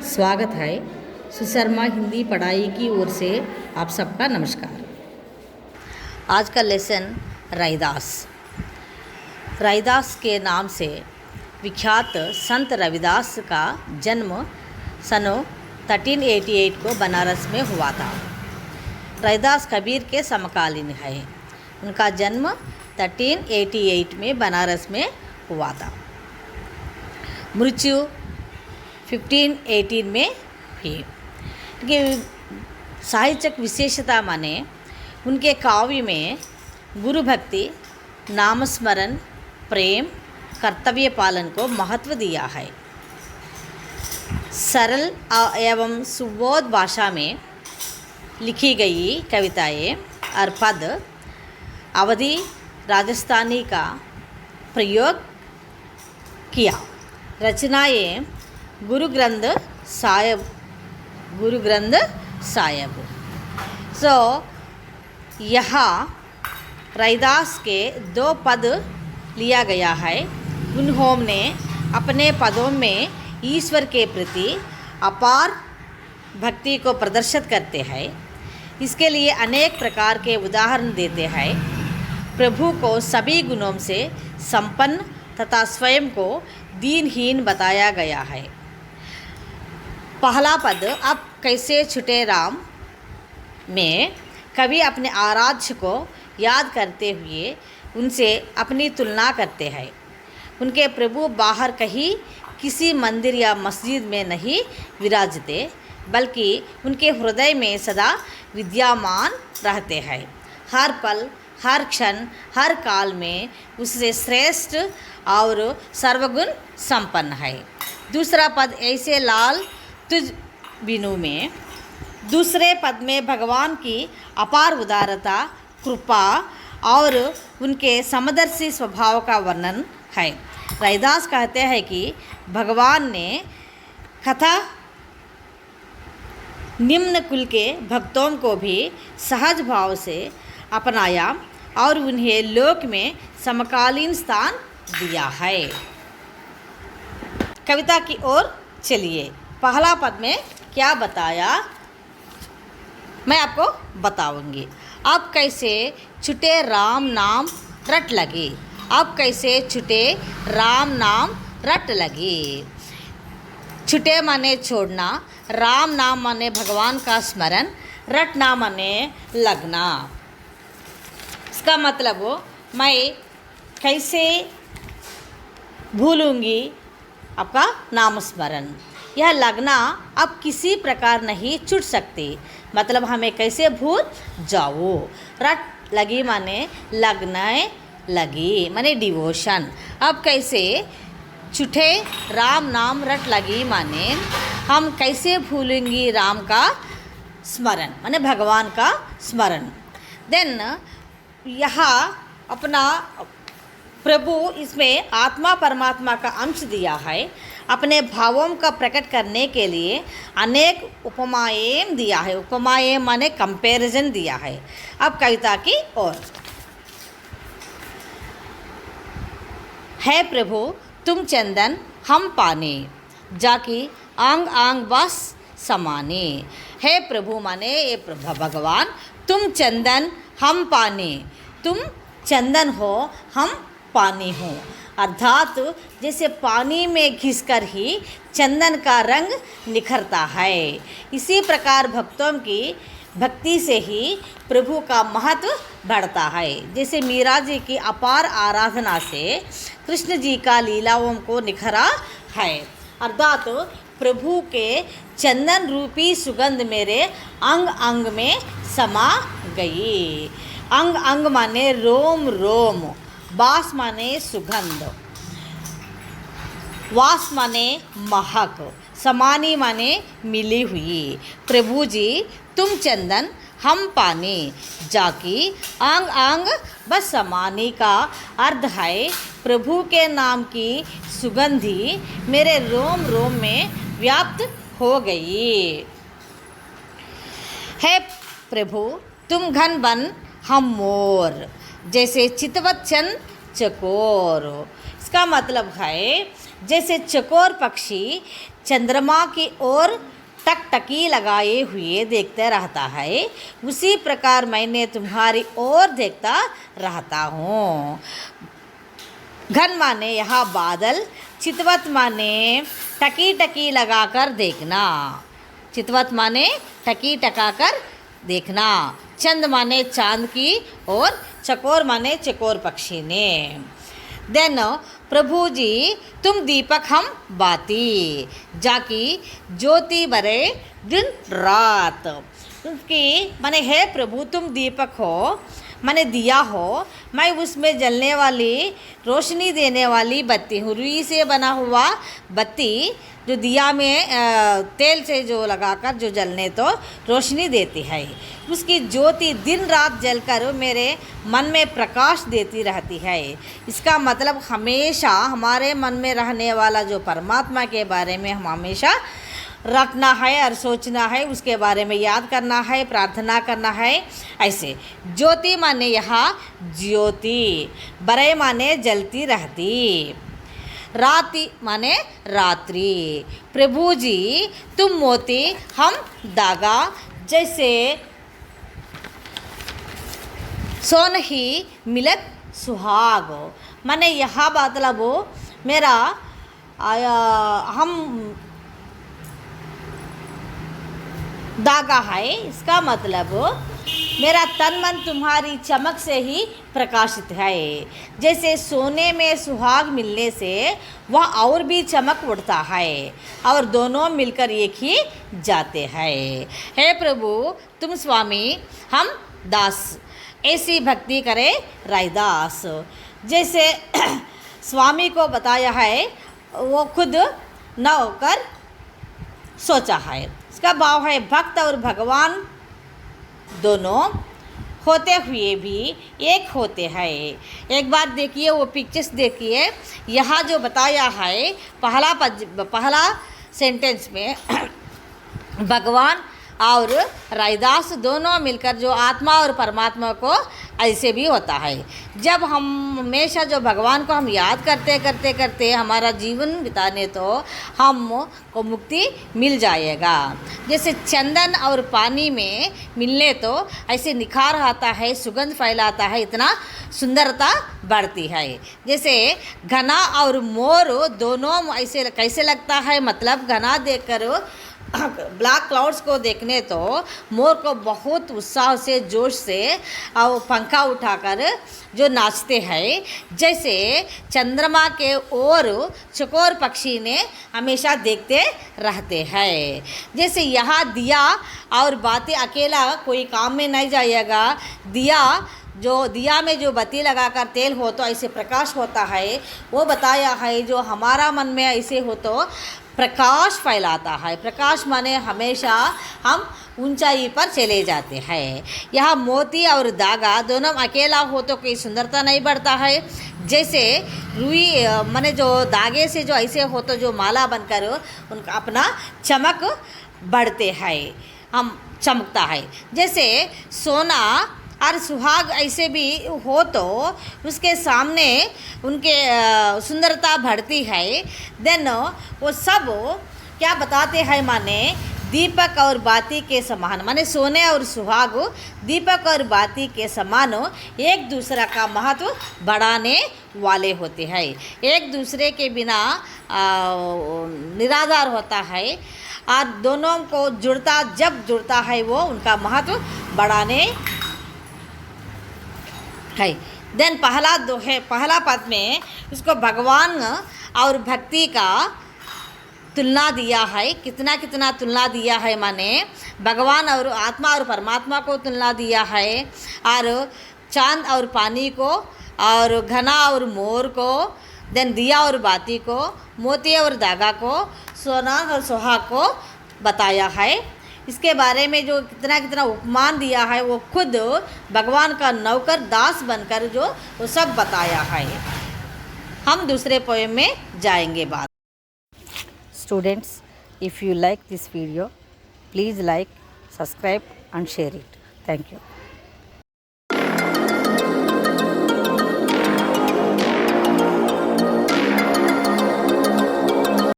स्वागत है। सुशर्मा हिंदी पढ़ाई की ओर से आप सबका नमस्कार। आज का लेसन रविदास। रविदास के नाम से विख्यात संत रविदास का जन्म सन 1388 को बनारस में हुआ था। रविदास कबीर के समकालीन है। उनका जन्म 1388 में बनारस में हुआ था। मृत्यु 1518 में हुई। उनके साहित्यिक विशेषता माने उनके काव्य में गुरु भक्ति, नामस्मरण, प्रेम, कर्तव्य पालन को महत्व दिया है। सरल एवं सुबोध भाषा में लिखी गई कविताएं और पद अवधी राजस्थानी का प्रयोग किया। रचनाएं गुरु ग्रंथ साहिब। यहाँ रविदास के 2 पद लिया गया है। उन्होंने अपने पदों में ईश्वर के प्रति अपार भक्ति को प्रदर्शित करते हैं। इसके लिए अनेक प्रकार के उदाहरण देते हैं। प्रभु को सभी गुणों से संपन्न तथा स्वयं को दीनहीन बताया गया है। पहला पद अब कैसे छूटे राम में कवि अपने आराध्य को याद करते हुए उनसे अपनी तुलना करते हैं। उनके प्रभु बाहर कहीं किसी मंदिर या मस्जिद में नहीं विराजते, बल्कि उनके हृदय में सदा विद्यमान रहते हैं। हर पल, हर क्षण, हर काल में उससे श्रेष्ठ और सर्वगुण संपन्न है। दूसरा पद ऐसे लाल तुझ बिनु में, दूसरे पद में भगवान की अपार उदारता, कृपा और उनके समदर्शी स्वभाव का वर्णन है। रविदास कहते हैं कि भगवान ने कथा निम्न कुल के भक्तों को भी सहज भाव से अपनाया और उन्हें लोक में समकालीन स्थान दिया है। कविता की ओर चलिए। पहला पद में क्या बताया मैं आपको बताऊंगी। अब कैसे छूटे राम नाम रट लगे। अब कैसे छूटे राम नाम रट लगे। छूटे माने छोड़ना, राम नाम माने भगवान का स्मरण, रटना माने लगना। इसका मतलब मैं कैसे भूलूंगी आपका नाम स्मरण। यह लगना अब किसी प्रकार नहीं छूट सकती। मतलब हमें कैसे भूल जाओ। रट लगी माने लगने लगी माने डिवोशन। अब कैसे छूटे राम नाम रट लगी माने हम कैसे भूलेंगी राम का स्मरण माने भगवान का स्मरण। देन यहाँ अपना प्रभु इसमें आत्मा परमात्मा का अंश दिया है। अपने भावों का प्रकट करने के लिए अनेक उपमाएं दिया है। उपमाएं माने कंपैरिजन दिया है। अब कविता की ओर। है प्रभु तुम चंदन हम पानी, जाकी आंग आंग बस समाने। है प्रभु माने ये भगवान, तुम चंदन हम पानी। तुम चंदन हो, हम पानी हो। अर्थात जैसे पानी में घिसकर ही चंदन का रंग निखरता है, इसी प्रकार भक्तों की भक्ति से ही प्रभु का महत्व बढ़ता है। जैसे मीरा जी की अपार आराधना से कृष्ण जी का लीलाओं को निखरा है। अर्थात प्रभु के चंदन रूपी सुगंध मेरे अंग अंग में समा गई। अंग अंग माने रोम रोम, बास माने सुगंध, वास माने महक, समानी माने मिली हुई। प्रभु जी तुम चंदन हम पानी, जाकी आंग आंग बस समानी का अर्थ है प्रभु के नाम की सुगंधी मेरे रोम रोम में व्याप्त हो गई। है प्रभु तुम घन बन हम मोर, जैसे चितवचन चकोर। इसका मतलब है जैसे चकोर पक्षी चंद्रमा की ओर टकटकी लगाए हुए देखते रहता है, उसी प्रकार मैंने तुम्हारी ओर देखता रहता हूँ। घन माने यहाँ बादल, चितवत माने टकी टकी लगाकर देखना, चितवत माने टकी टकाकर देखना, चंद माने चांद की और चकोर माने चकोर पक्षी ने। देन प्रभु जी तुम दीपक हम बाती, जाकी ज्योति बरे दिन रात। क्योंकि माने हे प्रभु तुम दीपक हो, मैंने दिया हो, मैं उसमें जलने वाली रोशनी देने वाली बत्ती हूँ। रुई से बना हुआ बत्ती जो दिया में तेल से जो लगाकर जो जलने तो रोशनी देती है, उसकी ज्योति दिन रात जलकर मेरे मन में प्रकाश देती रहती है। इसका मतलब हमेशा हमारे मन में रहने वाला जो परमात्मा के बारे में हम हमेशा रखना है और सोचना है, उसके बारे में याद करना है, प्रार्थना करना है। ऐसे ज्योति माने यहाँ ज्योति, बरे माने जलती रहती, राति माने रात्रि। प्रभु जी तुम मोती हम धागा, जैसे सोन ही मिलत सुहाग। माने यहाँ मतलब मेरा हम धागा है, इसका मतलब मेरा तन मन तुम्हारी चमक से ही प्रकाशित है। जैसे सोने में सुहाग मिलने से वह और भी चमक उठता है और दोनों मिलकर एक ही जाते हैं। हे प्रभु तुम स्वामी हम दास, ऐसी भक्ति करे रायदास। जैसे स्वामी को बताया है वो खुद न होकर सोचा है। इसका भाव है भक्त और भगवान दोनों होते हुए भी एक होते हैं। एक बात देखिए, वो पिक्चर्स देखिए, यहाँ जो बताया है पहला सेंटेंस में भगवान और रैदास दोनों मिलकर जो आत्मा और परमात्मा को ऐसे भी होता है। जब हम हमेशा जो भगवान को हम याद करते करते करते हमारा जीवन बिताने तो हम को मुक्ति मिल जाएगा। जैसे चंदन और पानी में मिलने तो ऐसे निखार आता है, सुगंध फैलाता है, इतना सुंदरता बढ़ती है। जैसे घना और मोर दोनों ऐसे कैसे लगता है, मतलब घना देखकर ब्लैक क्लाउड्स को देखने तो मोर को बहुत उत्साह से जोश से और पंखा उठाकर जो नाचते हैं, जैसे चंद्रमा के ओर चकोर पक्षी ने हमेशा देखते रहते हैं। जैसे यहाँ दिया और बाती अकेला कोई काम में नहीं जाएगा। दिया में जो बत्ती लगाकर तेल हो तो ऐसे प्रकाश होता है, वो बताया है। जो हमारा मन में ऐसे हो तो प्रकाश फैलाता है। प्रकाश माने हमेशा हम ऊंचाई पर चले जाते हैं। यहाँ मोती और धागा दोनों अकेला हो तो कोई सुंदरता नहीं बढ़ता है। जैसे रुई माने जो धागे से जो ऐसे हो तो जो माला बनकर उनका अपना चमक बढ़ते हैं, हम चमकता है। जैसे सोना और सुहाग ऐसे भी हो तो उसके सामने उनके सुंदरता बढ़ती है। देन वो सब क्या बताते हैं, माने दीपक और बाती के समान, माने सोने और सुहाग दीपक और बाती के समान एक दूसरा का महत्व बढ़ाने वाले होते हैं। एक दूसरे के बिना निराधार होता है और दोनों को जब जुड़ता है वो उनका महत्व बढ़ाने है। देन पहला पद में उसको भगवान और भक्ति का तुलना दिया है। कितना तुलना दिया है, माने भगवान और आत्मा और परमात्मा को तुलना दिया है, और चांद और पानी को, और घना और मोर को, देन दिया और बाती को, मोती और धागा को, सोना और सुहाग को बताया है। इसके बारे में जो कितना उपमान दिया है वो खुद भगवान का नौकर दास बनकर जो वो सब बताया है। हम दूसरे पोएम में जाएंगे बात। Students, if you like this video, please like, subscribe and share it. Thank you.